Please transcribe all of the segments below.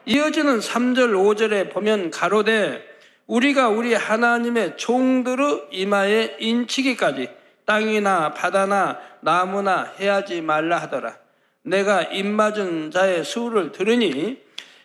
이어지는 3절 5절에 보면 가로되 우리가 우리 하나님의 종들의 이마에 인치기까지 땅이나 바다나 나무나 해하지 말라 하더라. 내가 입맞은 자의 수를 들으니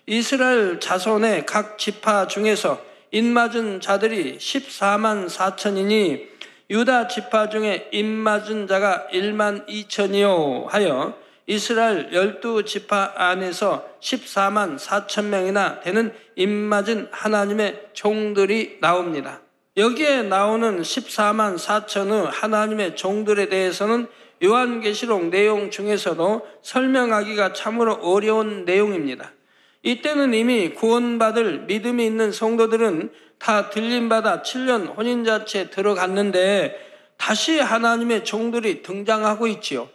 이스라엘 자손의 각 지파 중에서 입맞은 자들이 14만 4천이니 유다 지파 중에 입맞은 자가 1만 2천이요 하여 이스라엘 12지파 안에서 14만 4천 명이나 되는 입맞은 하나님의 종들이 나옵니다. 여기에 나오는 14만 4천의 하나님의 종들에 대해서는 요한계시록 내용 중에서도 설명하기가 참으로 어려운 내용입니다. 이때는 이미 구원받을 믿음이 있는 성도들은 다 들림받아 7년 혼인잔치에 들어갔는데 다시 하나님의 종들이 등장하고 있지요.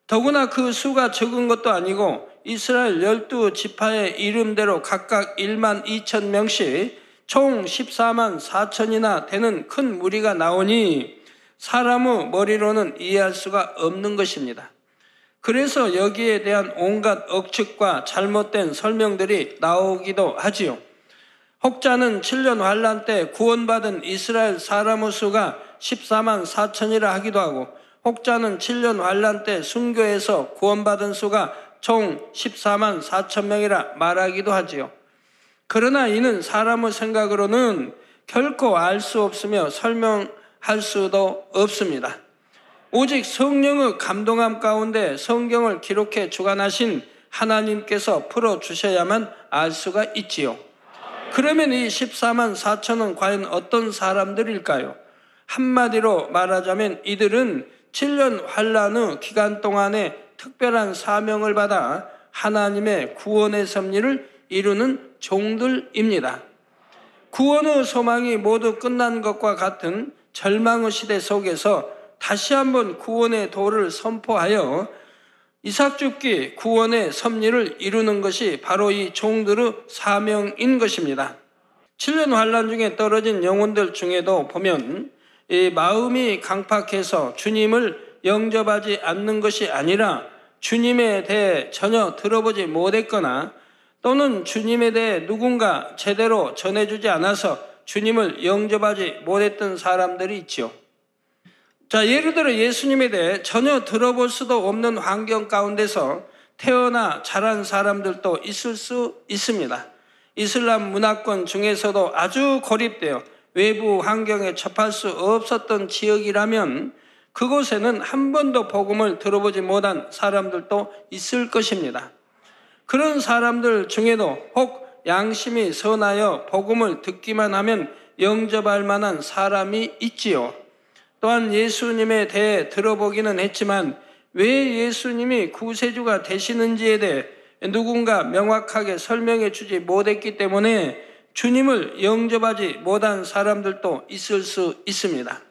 더구나 그 수가 적은 것도 아니고 이스라엘 12지파의 이름대로 각각 1만 2천 명씩 총 14만 4천이나 되는 큰 무리가 나오니 사람의 머리로는 이해할 수가 없는 것입니다. 그래서 여기에 대한 온갖 억측과 잘못된 설명들이 나오기도 하지요. 혹자는 7년 환란 때 구원받은 이스라엘 사람의 수가 14만 4천이라 하기도 하고 혹자는 7년 환란 때 순교해서 구원받은 수가 총 14만 4천 명이라 말하기도 하지요. 그러나 이는 사람의 생각으로는 결코 알 수 없으며 설명할 수도 없습니다. 오직 성령의 감동함 가운데 성경을 기록해 주관하신 하나님께서 풀어주셔야만 알 수가 있지요. 그러면 이 14만 4천은 과연 어떤 사람들일까요? 한마디로 말하자면 이들은 7년 환란의 기간 동안에 특별한 사명을 받아 하나님의 구원의 섭리를 이루는 종들입니다. 구원의 소망이 모두 끝난 것과 같은 절망의 시대 속에서 다시 한번 구원의 도를 선포하여 이삭줍기 구원의 섭리를 이루는 것이 바로 이 종들의 사명인 것입니다. 7년 환란 중에 떨어진 영혼들 중에도 보면 이 마음이 강팍해서 주님을 영접하지 않는 것이 아니라 주님에 대해 전혀 들어보지 못했거나 또는 주님에 대해 누군가 제대로 전해주지 않아서 주님을 영접하지 못했던 사람들이 있죠. 자, 예를 들어 예수님에 대해 전혀 들어볼 수도 없는 환경 가운데서 태어나 자란 사람들도 있을 수 있습니다. 이슬람 문화권 중에서도 아주 고립되어 외부 환경에 접할 수 없었던 지역이라면 그곳에는 한 번도 복음을 들어보지 못한 사람들도 있을 것입니다. 그런 사람들 중에도 혹 양심이 선하여 복음을 듣기만 하면 영접할 만한 사람이 있지요. 또한 예수님에 대해 들어보기는 했지만 왜 예수님이 구세주가 되시는지에 대해 누군가 명확하게 설명해 주지 못했기 때문에 주님을 영접하지 못한 사람들도 있을 수 있습니다.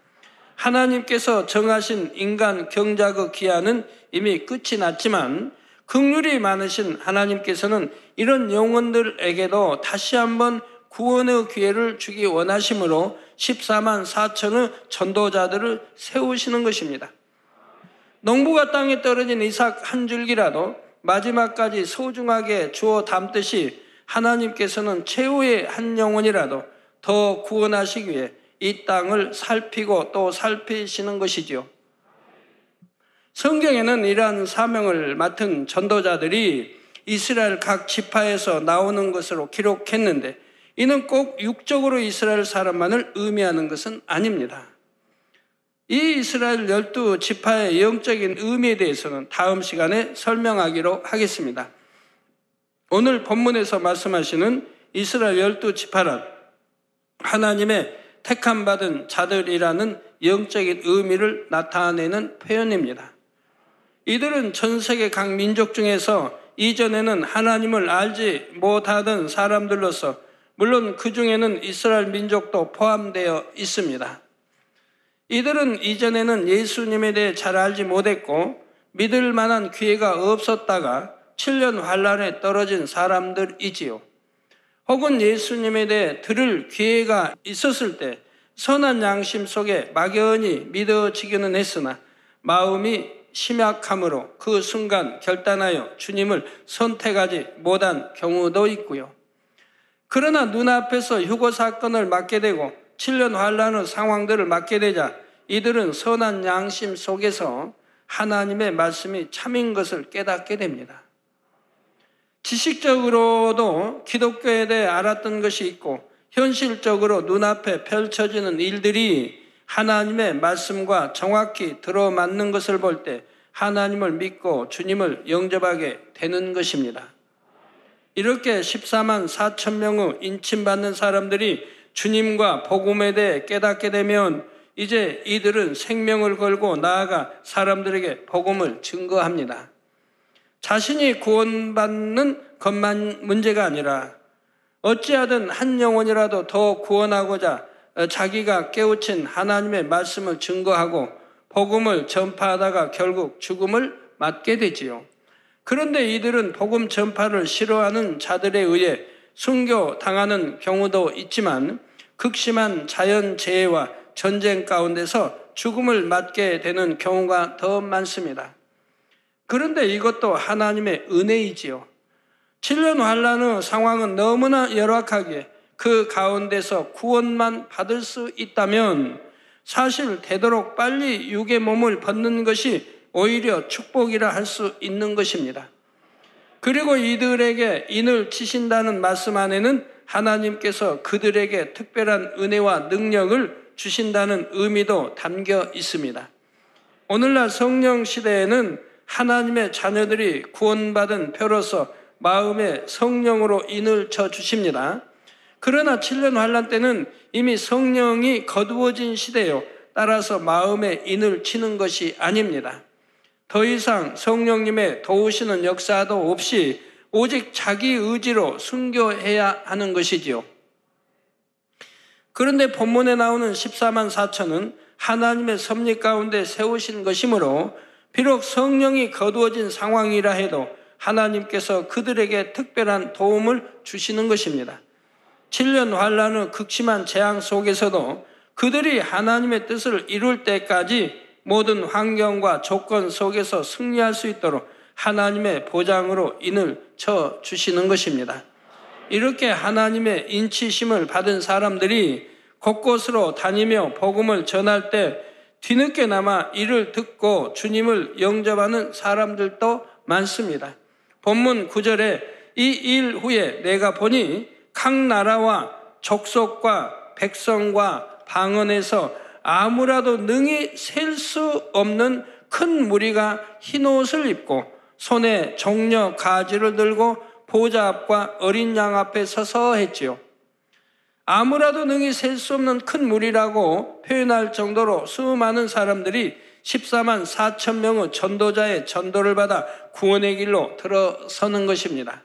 하나님께서 정하신 인간 경작의 기한은 이미 끝이 났지만 긍휼이 많으신 하나님께서는 이런 영혼들에게도 다시 한번 구원의 기회를 주기 원하심으로 14만 4천의 전도자들을 세우시는 것입니다. 농부가 땅에 떨어진 이삭 한 줄기라도 마지막까지 소중하게 주워 담듯이 하나님께서는 최후의 한 영혼이라도 더 구원하시기 위해 이 땅을 살피고 또 살피시는 것이지요. 성경에는 이러한 사명을 맡은 전도자들이 이스라엘 각 지파에서 나오는 것으로 기록했는데 이는 꼭 육적으로 이스라엘 사람만을 의미하는 것은 아닙니다. 이 이스라엘 12지파의 영적인 의미에 대해서는 다음 시간에 설명하기로 하겠습니다. 오늘 본문에서 말씀하시는 이스라엘 12지파란 하나님의 택함받은 자들이라는 영적인 의미를 나타내는 표현입니다. 이들은 전 세계 각 민족 중에서 이전에는 하나님을 알지 못하던 사람들로서 물론 그 중에는 이스라엘 민족도 포함되어 있습니다. 이들은 이전에는 예수님에 대해 잘 알지 못했고 믿을 만한 기회가 없었다가 7년 환란에 떨어진 사람들이지요. 혹은 예수님에 대해 들을 기회가 있었을 때 선한 양심 속에 막연히 믿어지기는 했으나 마음이 심약함으로 그 순간 결단하여 주님을 선택하지 못한 경우도 있고요. 그러나 눈앞에서 휴거 사건을 맡게 되고 7년 환란의 상황들을 맡게 되자 이들은 선한 양심 속에서 하나님의 말씀이 참인 것을 깨닫게 됩니다. 지식적으로도 기독교에 대해 알았던 것이 있고 현실적으로 눈앞에 펼쳐지는 일들이 하나님의 말씀과 정확히 들어맞는 것을 볼 때 하나님을 믿고 주님을 영접하게 되는 것입니다. 이렇게 14만 4천 명의 인침받는 사람들이 주님과 복음에 대해 깨닫게 되면 이제 이들은 생명을 걸고 나아가 사람들에게 복음을 증거합니다. 자신이 구원받는 것만 문제가 아니라 어찌하든 한 영혼이라도 더 구원하고자 자기가 깨우친 하나님의 말씀을 증거하고 복음을 전파하다가 결국 죽음을 맞게 되지요. 그런데 이들은 복음 전파를 싫어하는 자들에 의해 순교당하는 경우도 있지만 극심한 자연재해와 전쟁 가운데서 죽음을 맞게 되는 경우가 더 많습니다. 그런데 이것도 하나님의 은혜이지요. 7년 환란의 상황은 너무나 열악하기에 그 가운데서 구원만 받을 수 있다면 사실 되도록 빨리 육의 몸을 벗는 것이 오히려 축복이라 할 수 있는 것입니다. 그리고 이들에게 인을 치신다는 말씀 안에는 하나님께서 그들에게 특별한 은혜와 능력을 주신다는 의미도 담겨 있습니다. 오늘날 성령 시대에는 하나님의 자녀들이 구원받은 표로서 마음에 성령으로 인을 쳐 주십니다. 그러나 7년 환란 때는 이미 성령이 거두어진 시대요. 따라서 마음에 인을 치는 것이 아닙니다. 더 이상 성령님의 도우시는 역사도 없이 오직 자기 의지로 순교해야 하는 것이지요. 그런데 본문에 나오는 14만 4천은 하나님의 섭리 가운데 세우신 것이므로 비록 성령이 거두어진 상황이라 해도 하나님께서 그들에게 특별한 도움을 주시는 것입니다. 7년 환란의 극심한 재앙 속에서도 그들이 하나님의 뜻을 이룰 때까지 모든 환경과 조건 속에서 승리할 수 있도록 하나님의 보장으로 인을 쳐 주시는 것입니다. 이렇게 하나님의 인치심을 받은 사람들이 곳곳으로 다니며 복음을 전할 때 뒤늦게나마 이를 듣고 주님을 영접하는 사람들도 많습니다. 본문 9절에 이 일 후에 내가 보니 각 나라와 족속과 백성과 방언에서 아무라도 능히 셀 수 없는 큰 무리가 흰옷을 입고 손에 종려 가지를 들고 보좌 앞과 어린 양 앞에 서서 했지요. 아무라도 능히 셀 수 없는 큰 무리라고 표현할 정도로 수많은 사람들이 14만 4천 명의 전도자의 전도를 받아 구원의 길로 들어서는 것입니다.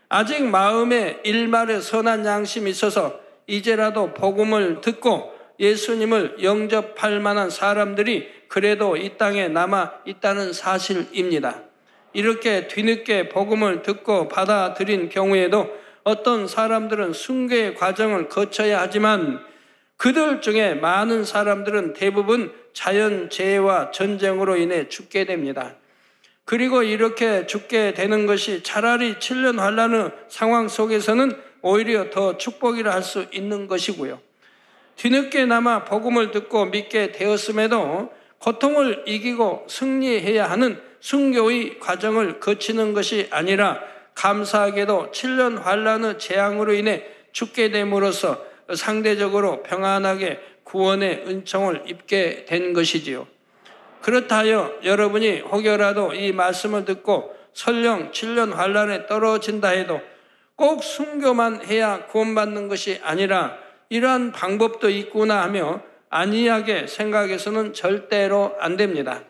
아직 마음에 일말의 선한 양심이 있어서 이제라도 복음을 듣고 예수님을 영접할 만한 사람들이 그래도 이 땅에 남아 있다는 사실입니다. 이렇게 뒤늦게 복음을 듣고 받아들인 경우에도 어떤 사람들은 순교의 과정을 거쳐야 하지만 그들 중에 많은 사람들은 대부분 자연재해와 전쟁으로 인해 죽게 됩니다. 그리고 이렇게 죽게 되는 것이 차라리 7년 환란의 상황 속에서는 오히려 더 축복이라 할 수 있는 것이고요. 뒤늦게나마 복음을 듣고 믿게 되었음에도 고통을 이기고 승리해야 하는 순교의 과정을 거치는 것이 아니라 감사하게도 7년 환란의 재앙으로 인해 죽게 됨으로써 상대적으로 평안하게 구원의 은총을 입게 된 것이지요. 그렇다 하여 여러분이 혹여라도 이 말씀을 듣고 설령 7년 환란에 떨어진다 해도 꼭 순교만 해야 구원받는 것이 아니라 이러한 방법도 있구나 하며 안이하게 생각해서는 절대로 안 됩니다.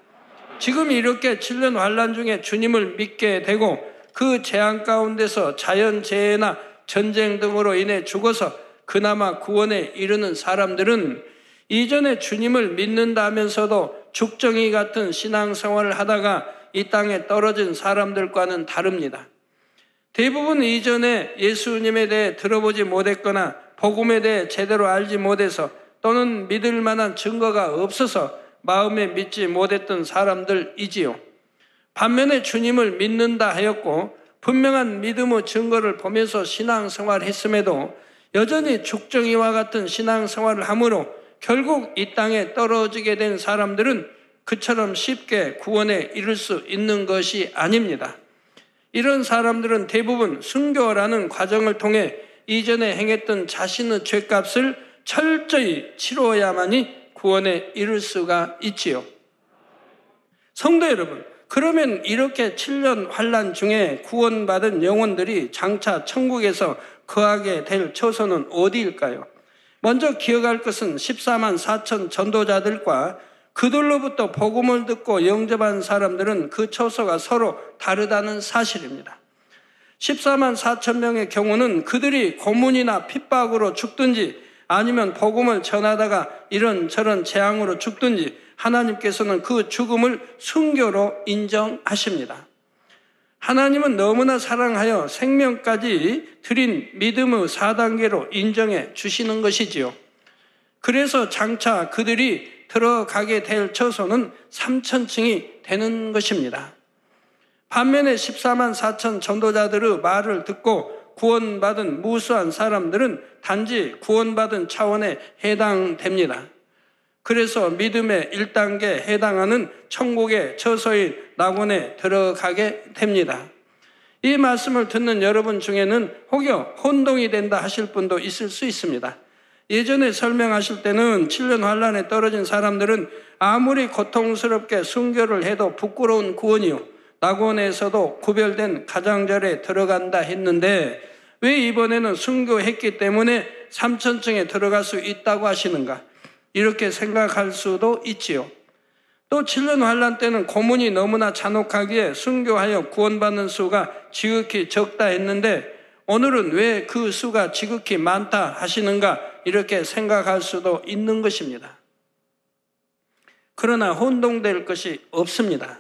지금 이렇게 7년 환란 중에 주님을 믿게 되고 그 재앙 가운데서 자연재해나 전쟁 등으로 인해 죽어서 그나마 구원에 이르는 사람들은 이전에 주님을 믿는다면서도 죽정이 같은 신앙생활을 하다가 이 땅에 떨어진 사람들과는 다릅니다. 대부분 이전에 예수님에 대해 들어보지 못했거나 복음에 대해 제대로 알지 못해서 또는 믿을 만한 증거가 없어서 마음에 믿지 못했던 사람들이지요. 반면에 주님을 믿는다 하였고 분명한 믿음의 증거를 보면서 신앙생활을 했음에도 여전히 죽정이와 같은 신앙생활을 함으로 결국 이 땅에 떨어지게 된 사람들은 그처럼 쉽게 구원에 이를 수 있는 것이 아닙니다. 이런 사람들은 대부분 순교라는 과정을 통해 이전에 행했던 자신의 죄값을 철저히 치루어야만이 구원에 이를 수가 있지요. 성도 여러분, 그러면 이렇게 7년 환난 중에 구원받은 영혼들이 장차 천국에서 거하게 될 처소는 어디일까요? 먼저 기억할 것은 14만 4천 전도자들과 그들로부터 복음을 듣고 영접한 사람들은 그 처소가 서로 다르다는 사실입니다. 14만 4천 명의 경우는 그들이 고문이나 핍박으로 죽든지 아니면 복음을 전하다가 이런저런 재앙으로 죽든지 하나님께서는 그 죽음을 순교로 인정하십니다. 하나님은 너무나 사랑하여 생명까지 드린 믿음의 4단계로 인정해 주시는 것이지요. 그래서 장차 그들이 들어가게 될 처소는 3천층이 되는 것입니다. 반면에 14만 4천 전도자들의 말을 듣고 구원받은 무수한 사람들은 단지 구원받은 차원에 해당됩니다. 그래서 믿음의 1단계에 해당하는 천국의 처소인 낙원에 들어가게 됩니다. 이 말씀을 듣는 여러분 중에는 혹여 혼동이 된다 하실 분도 있을 수 있습니다. 예전에 설명하실 때는 7년 환난에 떨어진 사람들은 아무리 고통스럽게 순교를 해도 부끄러운 구원이요, 낙원에서도 구별된 가장자리에 들어간다 했는데 왜 이번에는 순교했기 때문에 3천층에 들어갈 수 있다고 하시는가? 이렇게 생각할 수도 있지요. 또 7년 환난 때는 고문이 너무나 잔혹하기에 순교하여 구원받는 수가 지극히 적다 했는데 오늘은 왜 그 수가 지극히 많다 하시는가? 이렇게 생각할 수도 있는 것입니다. 그러나 혼동될 것이 없습니다.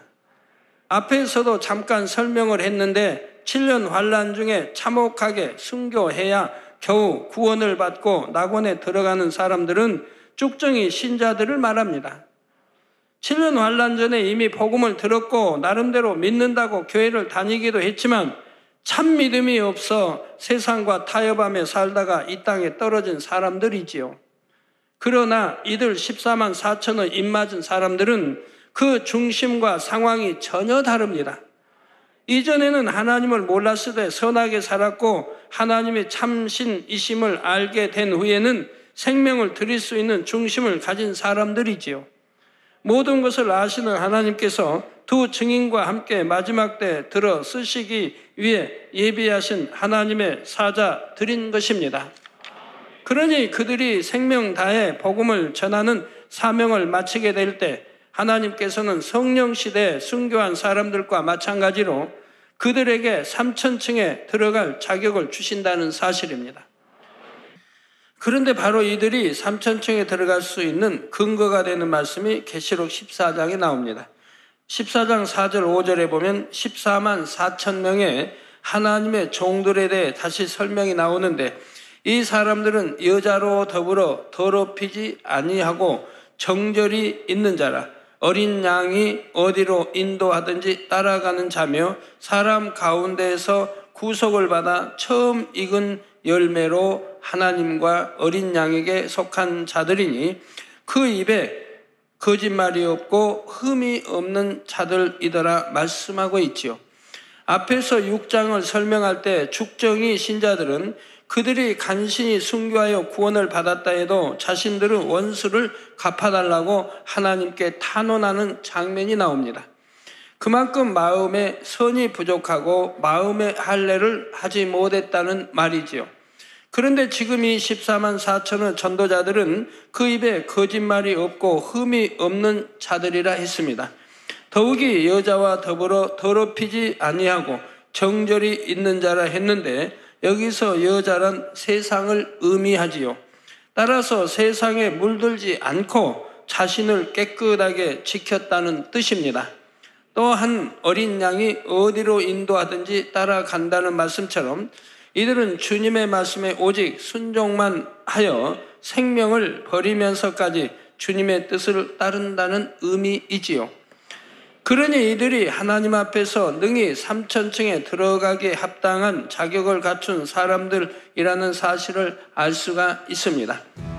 앞에서도 잠깐 설명을 했는데 7년 환난 중에 참혹하게 순교해야 겨우 구원을 받고 낙원에 들어가는 사람들은 쭉정이 신자들을 말합니다. 7년 환난 전에 이미 복음을 들었고 나름대로 믿는다고 교회를 다니기도 했지만 참 믿음이 없어 세상과 타협하며 살다가 이 땅에 떨어진 사람들이지요. 그러나 이들 14만 4천의 입맞은 사람들은 그 중심과 상황이 전혀 다릅니다. 이전에는 하나님을 몰랐을 선하게 살았고 하나님의 참신이심을 알게 된 후에는 생명을 드릴 수 있는 중심을 가진 사람들이지요. 모든 것을 아시는 하나님께서 두 증인과 함께 마지막 때 들어 쓰시기 위해 예비하신 하나님의 사자들인 것입니다. 그러니 그들이 생명 다해 복음을 전하는 사명을 마치게 될 때 하나님께서는 성령 시대에 순교한 사람들과 마찬가지로 그들에게 3천층에 들어갈 자격을 주신다는 사실입니다. 그런데 바로 이들이 3천층에 들어갈 수 있는 근거가 되는 말씀이 계시록 14장에 나옵니다. 14장 4절 5절에 보면 14만 4천 명의 하나님의 종들에 대해 다시 설명이 나오는데 이 사람들은 여자로 더불어 더럽히지 아니하고 정절이 있는 자라 어린 양이 어디로 인도하든지 따라가는 자며 사람 가운데에서 구속을 받아 처음 익은 열매로 하나님과 어린 양에게 속한 자들이니 그 입에 거짓말이 없고 흠이 없는 자들이더라 말씀하고 있지요. 앞에서 6장을 설명할 때 죽정이 신자들은 그들이 간신히 순교하여 구원을 받았다 해도 자신들은 원수를 갚아달라고 하나님께 탄원하는 장면이 나옵니다. 그만큼 마음에 선이 부족하고 마음의 할례를 하지 못했다는 말이지요. 그런데 지금 이 14만 4천의 전도자들은 그 입에 거짓말이 없고 흠이 없는 자들이라 했습니다. 더욱이 여자와 더불어 더럽히지 아니하고 정절이 있는 자라 했는데 여기서 여자란 세상을 의미하지요. 따라서 세상에 물들지 않고 자신을 깨끗하게 지켰다는 뜻입니다. 또한 어린 양이 어디로 인도하든지 따라간다는 말씀처럼 이들은 주님의 말씀에 오직 순종만 하여 생명을 버리면서까지 주님의 뜻을 따른다는 의미이지요. 그러니 이들이 하나님 앞에서 능히 삼천층에 들어가기에 합당한 자격을 갖춘 사람들이라는 사실을 알 수가 있습니다.